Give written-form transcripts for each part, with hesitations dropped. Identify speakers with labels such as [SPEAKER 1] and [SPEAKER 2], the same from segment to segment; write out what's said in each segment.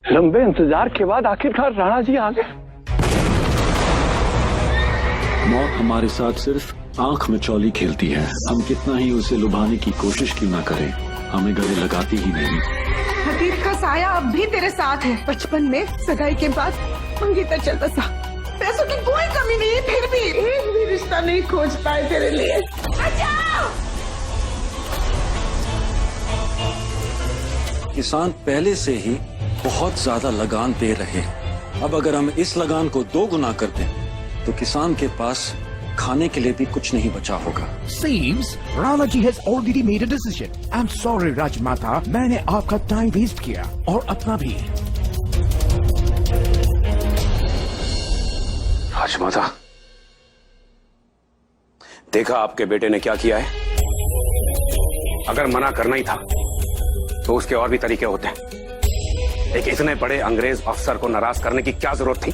[SPEAKER 1] लंबे इंतजार के बाद आखिरकार राणा जी आ गए।
[SPEAKER 2] मौत हमारे साथ सिर्फ आंख में चौली खेलती है। हम कितना ही उसे लुभाने की कोशिश क्यों ना करें, हमें गले लगाती ही नहीं।
[SPEAKER 3] अतीत का साया अब भी तेरे साथ है। बचपन में सगाई के बाद मंगीता चलता सा, पैसों की कोई कमी नहीं, फिर भी एक भी रिश्ता नहीं खोज पाए तेरे लिए। बचाओ!
[SPEAKER 2] किसान पहले से ही बहुत ज्यादा लगान दे रहे हैं। अब अगर हम इस लगान को 2 गुना कर दें तो किसान के पास खाने के लिए भी कुछ नहीं बचा होगा।
[SPEAKER 4] Seems Rana ji has already made a decision. I'm sorry राजमाता, मैंने आपका टाइम वेस्ट किया और अपना भी।
[SPEAKER 5] राजमाता, देखा आपके बेटे ने क्या किया है। अगर मना करना ही था तो उसके और भी तरीके होते हैं। एक इतने बड़े अंग्रेज अफसर को नाराज करने की क्या जरूरत थी।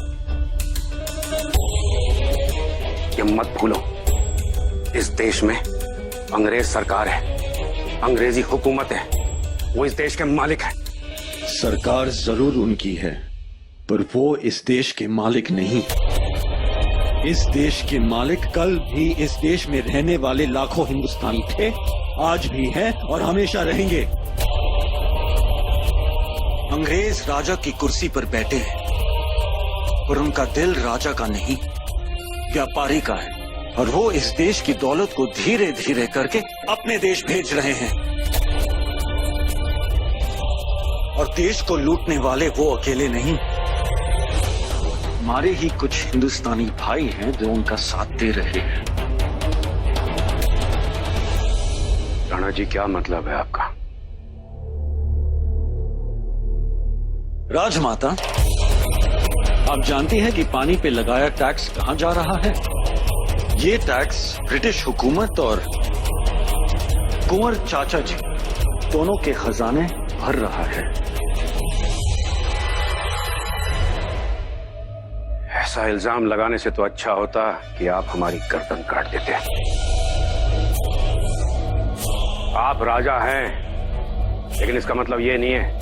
[SPEAKER 5] ये मत भूलो, इस देश में अंग्रेज सरकार है, अंग्रेजी हुकूमत है, वो इस देश के मालिक है।
[SPEAKER 2] सरकार जरूर उनकी है, पर वो इस देश के मालिक नहीं। इस देश के मालिक कल भी इस देश में रहने वाले लाखों हिंदुस्तानी थे, आज भी हैं और हमेशा रहेंगे। अंग्रेज राजा की कुर्सी पर बैठे हैं, पर उनका दिल राजा का नहीं, व्यापारी का है। और वो इस देश की दौलत को धीरे धीरे करके अपने देश भेज रहे हैं। और देश को लूटने वाले वो अकेले नहीं, हमारे ही कुछ हिंदुस्तानी भाई हैं जो उनका साथ दे रहे हैं।
[SPEAKER 5] राणा जी, क्या मतलब है आपका?
[SPEAKER 2] राजमाता, आप जानती हैं कि पानी पे लगाया टैक्स कहां जा रहा है? ये टैक्स ब्रिटिश हुकूमत और कुंवर चाचा जी दोनों के खजाने भर रहा है।
[SPEAKER 5] ऐसा इल्जाम लगाने से तो अच्छा होता कि आप हमारी गर्दन काट देते। आप राजा हैं, लेकिन इसका मतलब ये नहीं है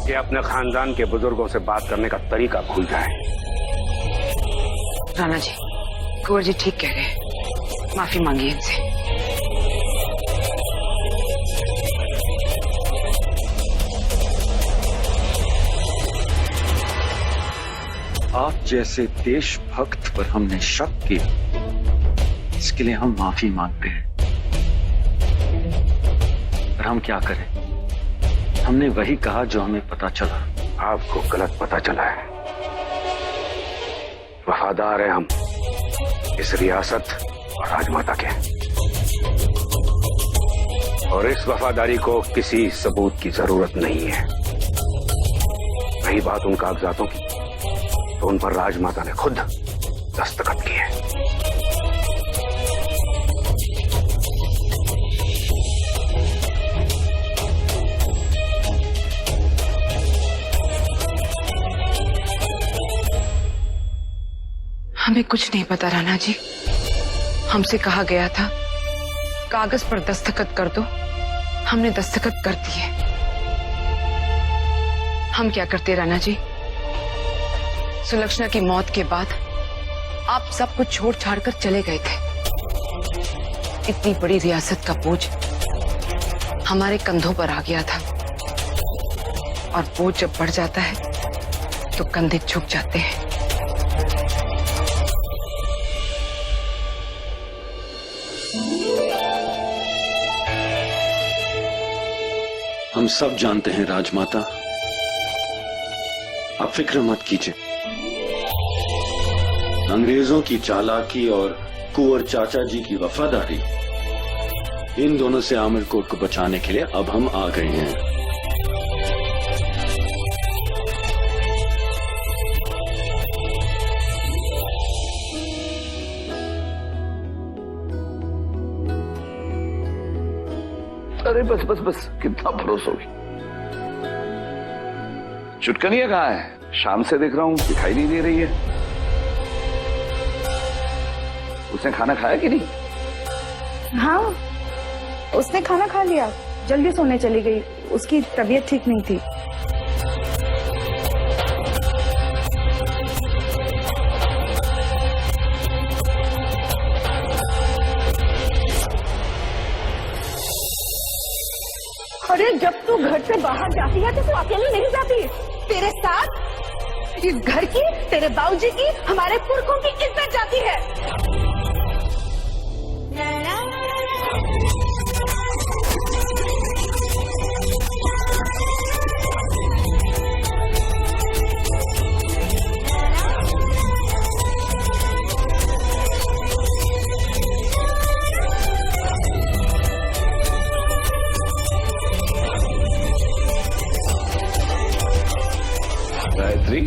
[SPEAKER 5] कि अपने खानदान के बुजुर्गों से बात करने का तरीका भूल जाएं।
[SPEAKER 3] राणा जी, कुंवर जी ठीक कह रहे हैं, माफी मांगिए इनसे।
[SPEAKER 2] आप जैसे देशभक्त पर हमने शक किया, इसके लिए हम माफी मांगते हैं। पर हम क्या करें, हमने वही कहा जो हमें पता चला।
[SPEAKER 5] आपको गलत पता चला है। वफादार हैं हम इस रियासत और राजमाता के, और इस वफादारी को किसी सबूत की जरूरत नहीं है। रही बात उन कागजातों की, तो उन पर राजमाता ने खुद दस्तखत किए।
[SPEAKER 3] हमें कुछ नहीं पता राणा जी। हमसे कहा गया था कागज पर दस्तखत कर दो, हमने दस्तखत कर दिए। हम क्या करते राणा जी? सुलक्षणा की मौत के बाद आप सब कुछ छोड़ छाड़ कर चले गए थे। इतनी बड़ी रियासत का बोझ हमारे कंधों पर आ गया था, और बोझ जब बढ़ जाता है तो कंधे झुक जाते हैं।
[SPEAKER 2] हम सब जानते हैं राजमाता, आप फिक्र मत कीजिए। अंग्रेजों की चालाकी और कुंवर चाचा जी की वफादारी, इन दोनों से आमिर कोट को बचाने के लिए अब हम आ गए हैं।
[SPEAKER 1] अरे बस बस बस, कितना भरोसा होगी। चुटकनिया कहाँ है? शाम से देख रहा हूँ, दिखाई नहीं दे रही है। उसने खाना खाया कि नहीं?
[SPEAKER 6] हाँ, उसने खाना खा लिया, जल्दी सोने चली गई। उसकी तबीयत ठीक नहीं थी।
[SPEAKER 7] अरे जब तू घर से बाहर जाती है तो तू अकेली नहीं जाती, तेरे साथ इस घर की, तेरे बाबूजी की, हमारे पुरखों की इज्जत जाती है।
[SPEAKER 1] गायत्री,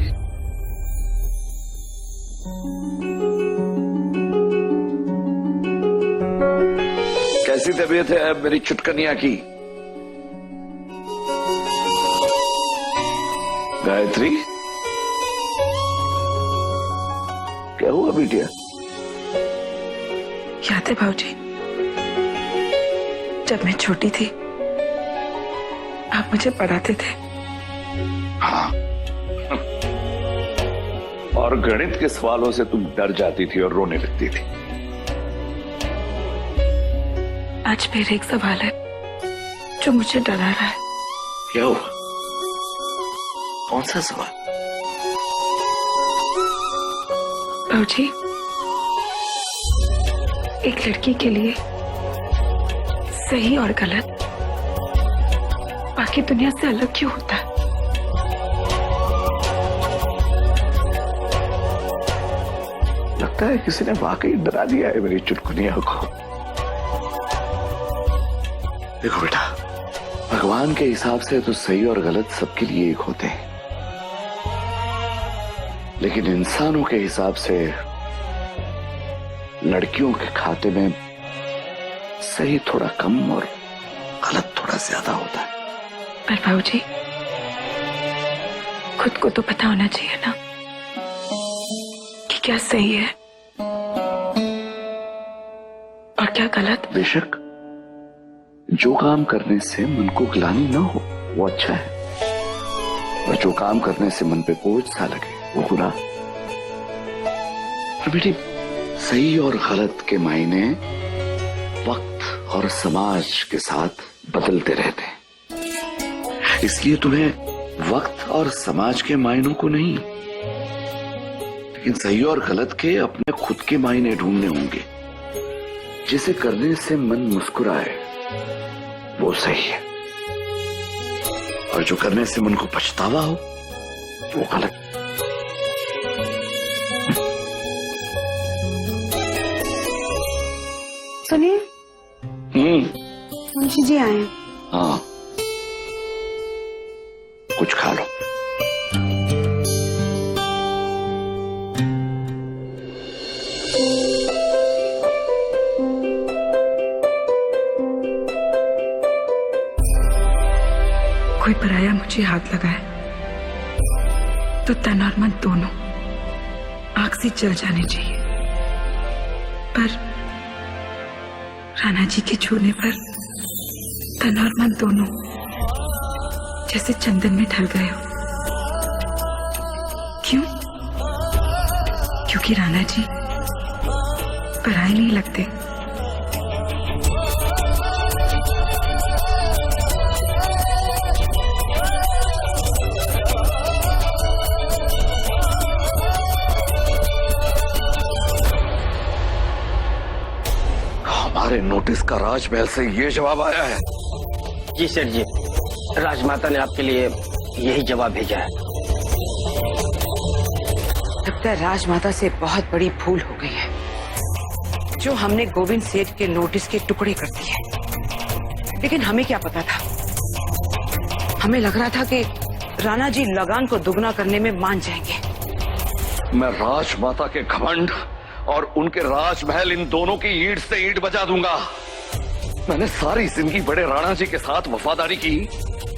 [SPEAKER 1] कैसी तबीयत है मेरी चुटकनिया की? गायत्री, क्या हुआ बिटिया?
[SPEAKER 3] याद है भाऊजी, जब मैं छोटी थी आप मुझे पढ़ाते थे।
[SPEAKER 1] हाँ, और गणित के सवालों से तुम डर जाती थी और रोने लगती थी।
[SPEAKER 3] आज फिर एक सवाल है जो मुझे डरा रहा है।
[SPEAKER 1] क्या हुआ? कौन सा सवाल?
[SPEAKER 3] भाऊजी, एक लड़की के लिए सही और गलत बाकी दुनिया से अलग क्यों होता है?
[SPEAKER 1] लगता है किसी ने वाकई डरा दिया है मेरी चुटकुनिया को। देखो बेटा, भगवान के हिसाब से तो सही और गलत सबके लिए एक होते हैं, लेकिन इंसानों के हिसाब से लड़कियों के खाते में सही थोड़ा कम और गलत थोड़ा ज्यादा होता है।
[SPEAKER 3] पर भाऊजी, खुद को तो पता होना चाहिए ना कि क्या सही है और क्या गलत।
[SPEAKER 1] बेशक जो काम करने से मन को ग्लानि न हो वो अच्छा है, और जो काम करने से मन पे बोझ सा लगे वो बुरा। और बेटी, सही और गलत के मायने वक्त और समाज के साथ बदलते रहते हैं, इसलिए तुम्हें वक्त और समाज के मायनों को नहीं, लेकिन सही और गलत के अपने खुद के मायने ढूंढने होंगे। जिसे करने से मन मुस्कुराए वो सही है, और जो करने से मन को पछतावा हो वो गलत।
[SPEAKER 6] सुनिए, मुंशी जी आए हैं।
[SPEAKER 1] हाँ, कुछ खा लो।
[SPEAKER 3] कोई पराया मुझे हाथ लगाए तो तन और मन दोनों आग से जल जाने चाहिए, पर राणा जी के छूने पर तन और मन दोनों जैसे चंदन में ढल गए हो। क्यों? क्योंकि राणा जी पराए नहीं लगते।
[SPEAKER 1] हमारे नोटिस का राजमहल से ये जवाब आया है?
[SPEAKER 8] जी सर जी, राजमाता ने आपके लिए यही जवाब भेजा है।
[SPEAKER 3] लगता है राजमाता से बहुत बड़ी भूल हो गई है जो हमने गोविंद सेठ के नोटिस के टुकड़े कर दिए। लेकिन हमें क्या पता था, हमें लग रहा था कि राणा जी लगान को दुगना करने में मान जाएंगे।
[SPEAKER 1] मैं राजमाता के घमंड और उनके राजमहल इन दोनों की ईंट से ईंट बजा दूंगा। मैंने सारी जिंदगी बड़े राणा जी के साथ वफादारी की,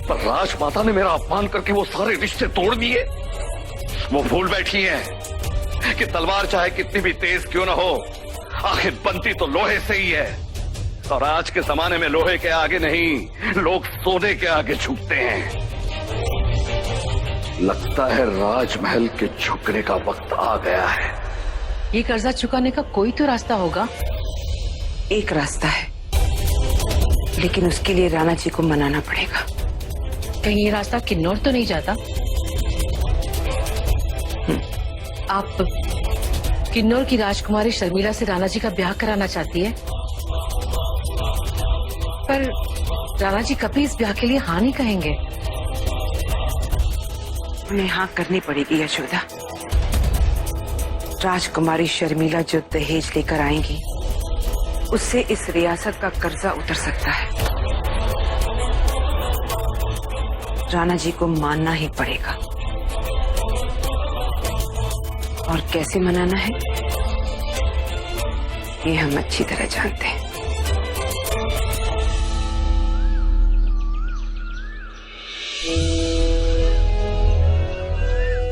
[SPEAKER 1] पर राजमाता ने मेरा अपमान करके वो सारे रिश्ते तोड़ दिए। वो भूल बैठी हैं कि तलवार चाहे कितनी भी तेज क्यों न हो, आखिर बनती तो लोहे से ही है, और आज के जमाने में लोहे के आगे नहीं, लोग सोने के आगे झुकते हैं। लगता है राजमहल के झुकने का वक्त आ गया है।
[SPEAKER 9] ये कर्जा चुकाने का कोई तो रास्ता होगा।
[SPEAKER 3] एक रास्ता है, लेकिन उसके लिए राणा जी को मनाना पड़ेगा।
[SPEAKER 9] कहीं ये रास्ता किन्नौर तो नहीं जाता? आप किन्नौर की राजकुमारी शर्मिला से राणा जी का ब्याह कराना चाहती है, पर राणा जी कभी इस ब्याह के लिए हाँ नहीं कहेंगे।
[SPEAKER 3] उन्हें हाँ करनी पड़ेगी यशोदा। राजकुमारी शर्मिला जो दहेज लेकर आएंगी उससे इस रियासत का कर्जा उतर सकता है। राणा जी को मानना ही पड़ेगा। और कैसे मनाना है ये हम अच्छी तरह जानते हैं।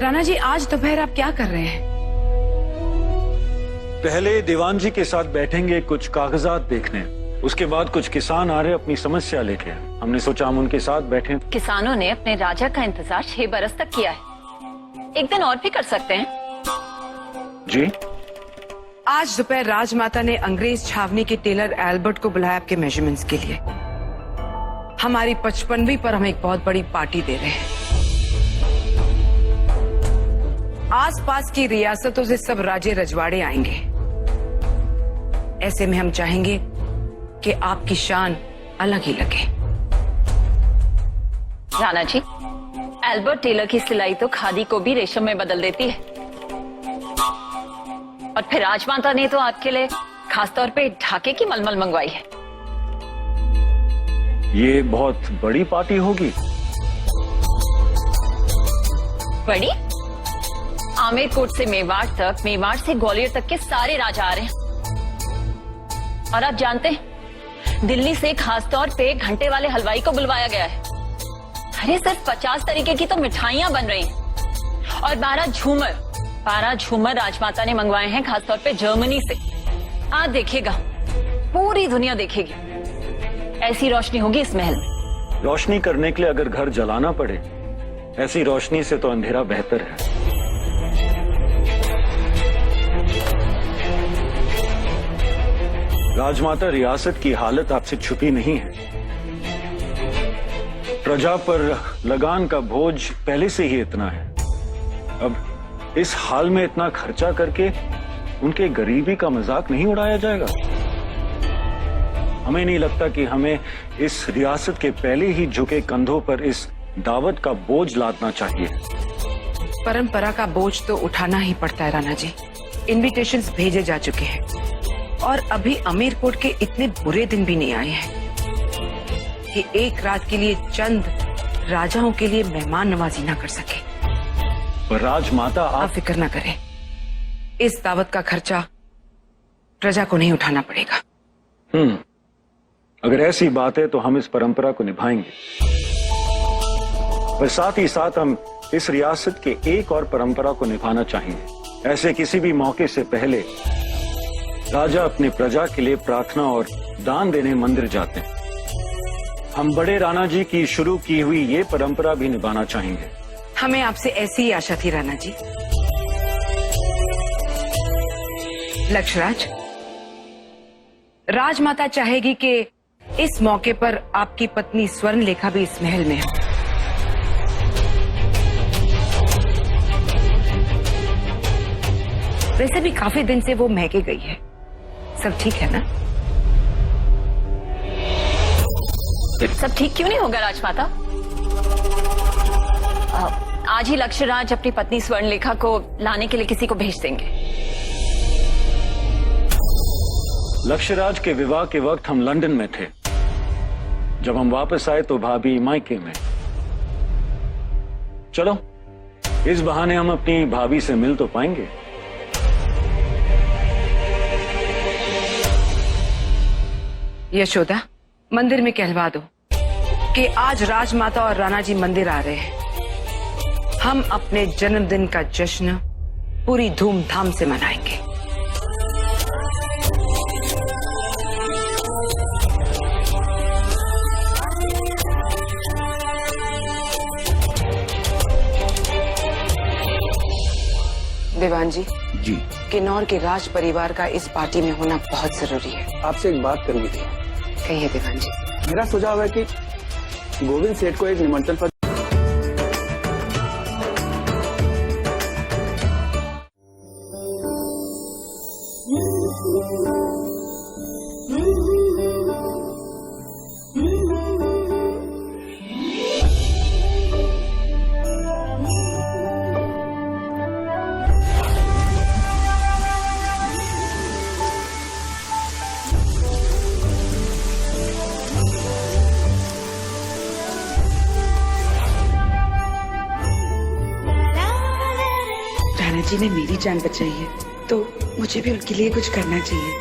[SPEAKER 3] राणा जी, आज दोपहर आप क्या कर रहे हैं?
[SPEAKER 2] पहले दीवान जी के साथ बैठेंगे कुछ कागजात देखने, उसके बाद कुछ किसान आ रहे अपनी समस्या लेके। हमने सोचा हम उनके साथ बैठें।
[SPEAKER 10] किसानों ने अपने राजा का इंतजार 6 बरस तक किया है, एक दिन और भी कर सकते हैं।
[SPEAKER 2] जी,
[SPEAKER 3] आज दोपहर राजमाता ने अंग्रेज छावनी के टेलर एल्बर्ट को बुलाया आपके मेजरमेंट्स के लिए। हमारी 55वीं पर हम एक बहुत बड़ी पार्टी दे रहे हैं। आसपास की रियासतों से सब राजे रजवाड़े आएंगे। ऐसे में हम चाहेंगे कि आपकी शान अलग ही लगे।
[SPEAKER 10] राणा जी, एल्बर्ट टेलर की सिलाई तो खादी को भी रेशम में बदल देती है। और फिर राजमाता ने तो आपके लिए खासतौर पे ढाके की मलमल मंगवाई है।
[SPEAKER 2] ये बहुत बड़ी पार्टी होगी।
[SPEAKER 10] बड़ी? आमेरकोट से मेवाड़ तक, मेवाड़ से ग्वालियर तक के सारे राजा आ रहे हैं। और आप जानते हैं, दिल्ली से खासतौर पे घंटे वाले हलवाई को बुलवाया गया है। अरे सिर्फ 50 तरीके की तो मिठाइयां बन रही हैं। और 12 झूमर राजमाता ने मंगवाए हैं, खासतौर पे जर्मनी से। आज देखिएगा, पूरी दुनिया देखेगी। ऐसी रोशनी होगी इस महल में।
[SPEAKER 2] रोशनी करने के लिए अगर घर जलाना पड़े, ऐसी रोशनी से तो अंधेरा बेहतर है। राजमाता, रियासत की हालत आपसे छुपी नहीं है। प्रजा पर लगान का बोझ पहले से ही इतना है। अब इस हाल में इतना खर्चा करके उनके गरीबी का मजाक नहीं उड़ाया जाएगा। हमें नहीं लगता कि हमें इस रियासत के पहले ही झुके कंधों पर इस दावत का बोझ लादना चाहिए।
[SPEAKER 3] परंपरा का बोझ तो उठाना ही पड़ता है राणा जी। इनविटेशंस भेजे जा चुके हैं और अभी अमीरकोट के इतने बुरे दिन भी नहीं आए हैं कि एक रात के लिए चंद राजाओं के लिए मेहमान नवाजी ना कर सके।
[SPEAKER 2] पर राजमाता,
[SPEAKER 3] आप फिक्र ना करें, इस दावत का खर्चा प्रजा को नहीं उठाना पड़ेगा।
[SPEAKER 2] अगर ऐसी बात है तो हम इस परंपरा को निभाएंगे, पर साथ ही साथ हम इस रियासत के एक और परंपरा को निभाना चाहेंगे। ऐसे किसी भी मौके से पहले राजा अपने प्रजा के लिए प्रार्थना और दान देने मंदिर जाते हैं। हम बड़े राणा जी की शुरू की हुई ये परंपरा भी निभाना चाहेंगे।
[SPEAKER 3] हमें आपसे ऐसी ही आशा थी राणा जी। लक्षराज, राजमाता चाहेगी कि इस मौके पर आपकी पत्नी स्वर्णलेखा भी इस महल में हो। वैसे भी काफी दिन से वो महके गई है। सब ठीक है ना?
[SPEAKER 10] सब ठीक क्यों नहीं होगा राजमाता? आज ही लक्षराज अपनी पत्नी स्वर्णलेखा को लाने के लिए किसी को भेज देंगे।
[SPEAKER 2] लक्षराज के विवाह के वक्त हम लंदन में थे। जब हम वापस आए तो भाभी मायके में। चलो, इस बहाने हम अपनी भाभी से मिल तो पाएंगे।
[SPEAKER 3] यशोदा, मंदिर में कहलवा दो कि आज राजमाता और राणा जी मंदिर आ रहे हैं। हम अपने जन्मदिन का जश्न पूरी धूमधाम से मनाएंगे। दीवान जी, किन्नौर के राज परिवार का इस पार्टी में होना बहुत जरूरी है।
[SPEAKER 5] आपसे एक बात करनी थी।
[SPEAKER 3] कहिए दीवान जी।
[SPEAKER 8] मेरा सुझाव है कि गोविंद सेठ को एक निमंत्रण पत्र
[SPEAKER 3] राणा जी ने मेरी जान बचाई है तो मुझे भी उनके लिए कुछ करना चाहिए।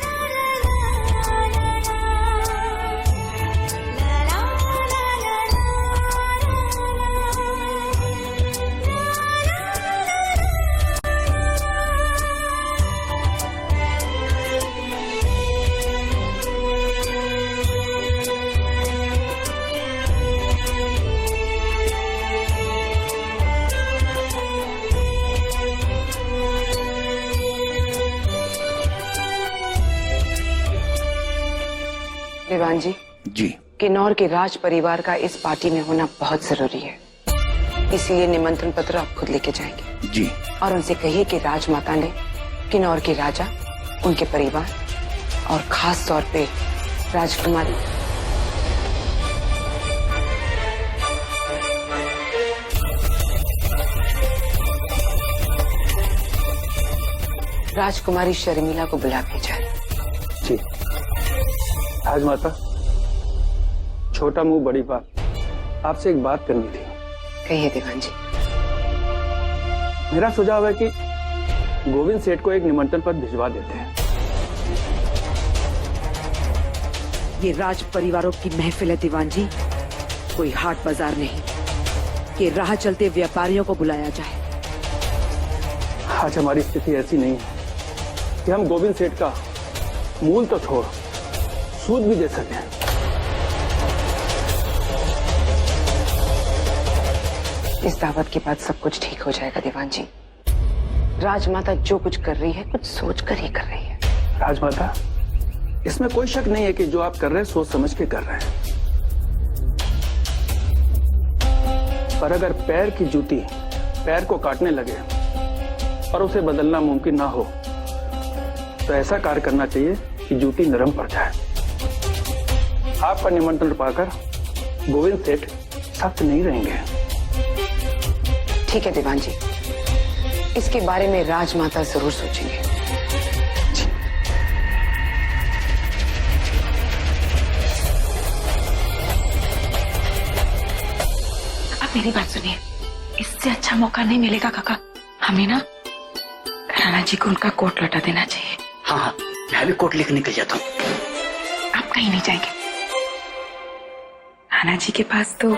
[SPEAKER 3] दीवान जी, किन्नौर के राज परिवार का इस पार्टी में होना बहुत जरूरी है, इसलिए निमंत्रण पत्र आप खुद लेके जाएंगे।
[SPEAKER 4] जी।
[SPEAKER 3] और उनसे कहिए कि राजमाता ने किन्नौर के राजा, उनके परिवार और खास तौर पे राजकुमारी राजकुमारी शर्मिला को बुला भेजा है।
[SPEAKER 8] जी। राजमाता, छोटा मुंह बड़ी बात, आपसे एक बात करनी थी।
[SPEAKER 3] कहिए दीवान जी।
[SPEAKER 8] मेरा सुझाव है कि गोविंद सेठ को एक निमंत्रण पत्र भिजवा देते हैं।
[SPEAKER 3] ये राज परिवारों की महफिल है दीवान जी, कोई हाट बाजार नहीं कि राह चलते व्यापारियों को बुलाया जाए।
[SPEAKER 8] आज हमारी स्थिति ऐसी नहीं है कि हम गोविंद सेठ का मूल तो छोड़ सूद भी दे सकें।
[SPEAKER 3] इस दावत के बाद सब कुछ ठीक हो जाएगा दीवान जी। राजमाता जो कुछ कर रही है कुछ सोच कर ही कर रही है।
[SPEAKER 8] राजमाता, इसमें कोई शक नहीं है कि जो आप कर रहे हैं सोच समझ के कर रहे हैं, पर अगर पैर की जूती पैर को काटने लगे और उसे बदलना मुमकिन ना हो तो ऐसा कार्य करना चाहिए कि जूती नरम पड़ जाए। आपका निमंत्रण पाकर गोविंद सेठ सख्त नहीं रहेंगे।
[SPEAKER 3] ठीक है दीवान जी, इसके बारे में राजमाता जरूर सोचेंगे।
[SPEAKER 9] अब मेरी बात सुनिए, इससे अच्छा मौका नहीं मिलेगा काका। हमें ना राणा जी को उनका कोट लौटा देना चाहिए।
[SPEAKER 11] हाँ हाँ, मैं भी कोट लेकर निकल जाता हूँ।
[SPEAKER 9] आप कहीं नहीं जाएंगे, राणा जी के पास तो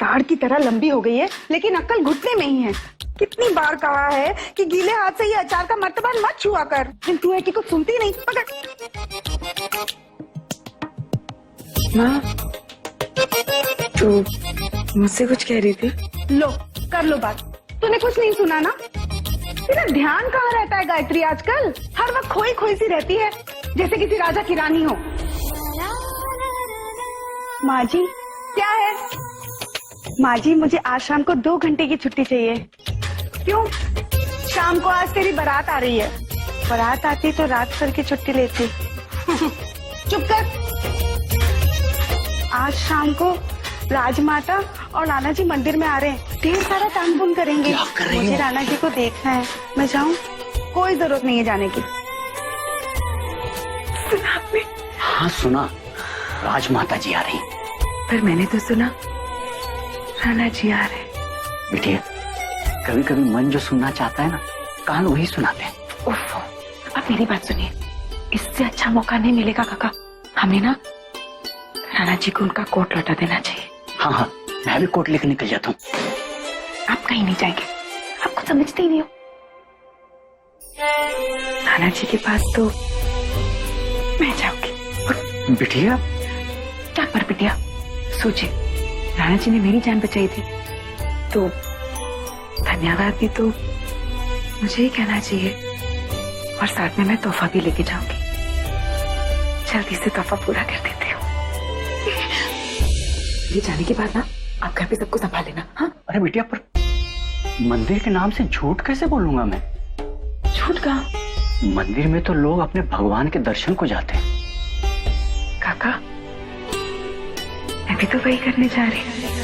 [SPEAKER 7] ताड़ की तरह लंबी हो गई है लेकिन अक्ल घुटने में ही है। कितनी बार कहा है कि गीले हाथ से ये अचार का मर्तबा मत छुआ कर, लेकिन तू है कि कुछ सुनती नहीं। पकड़।
[SPEAKER 9] माँ, तू मुझसे कुछ कह रही थी?
[SPEAKER 7] लो कर लो बात। तूने कुछ नहीं सुना ना? तेरा ध्यान कहाँ रहता है गायत्री आजकल? हर वक्त खोई खोई सी रहती है जैसे किसी राजा की रानी हो। माँ जी क्या है? माँ जी, मुझे आज शाम को 2 घंटे की छुट्टी चाहिए। क्यों? शाम को आज तेरी बारात आ रही है। बारात आती तो रात भर की छुट्टी लेती। चुप कर। आज शाम को राजमाता और राणा जी मंदिर में आ रहे हैं, ढेर सारा काम पुन करेंगे। मुझे राणा जी को देखना है। मैं जाऊँ? कोई जरूरत नहीं है जाने की।
[SPEAKER 9] सुना आपने?
[SPEAKER 11] हाँ सुना, राजमाता जी आ रही।
[SPEAKER 9] पर मैंने तो सुना राणा जी आ रहे।
[SPEAKER 11] बेटिया, कभी कभी मन जो सुनना चाहता है ना, कान वही सुनाते हैं।
[SPEAKER 9] उफ़, अब मेरी बात सुनिए, इससे अच्छा मौका नहीं मिलेगा काका। हमें ना राणा जी को उनका कोट लौटा देना चाहिए।
[SPEAKER 11] हाँ हाँ, मैं भी कोट लेकर निकल जाता हूँ।
[SPEAKER 9] आप कहीं नहीं जाएंगे, आप कुछ समझते ही नहीं हो। राणा जी के पास तो मैं जाऊंगी।
[SPEAKER 11] बिटिया?
[SPEAKER 9] क्या पर बिटिया? सोचिए, राणा जी ने मेरी जान बचाई थी तो धन्यवाद भी तो मुझे ही कहना चाहिए और साथ में मैं तोहफा भी लेके जाऊंगी। जल्दी से तोहफा पूरा कर देती हूँ। ये जाने के बाद ना आप घर पे सबको संभाल लेना। हाँ?
[SPEAKER 11] अरे बिटिया, पर मंदिर के नाम से झूठ कैसे बोलूंगा मैं?
[SPEAKER 9] झूठ कहाँ?
[SPEAKER 11] मंदिर में तो लोग अपने भगवान के दर्शन को जाते हैं।
[SPEAKER 9] काका, मैं भी तो वही करने जा रही हूँ।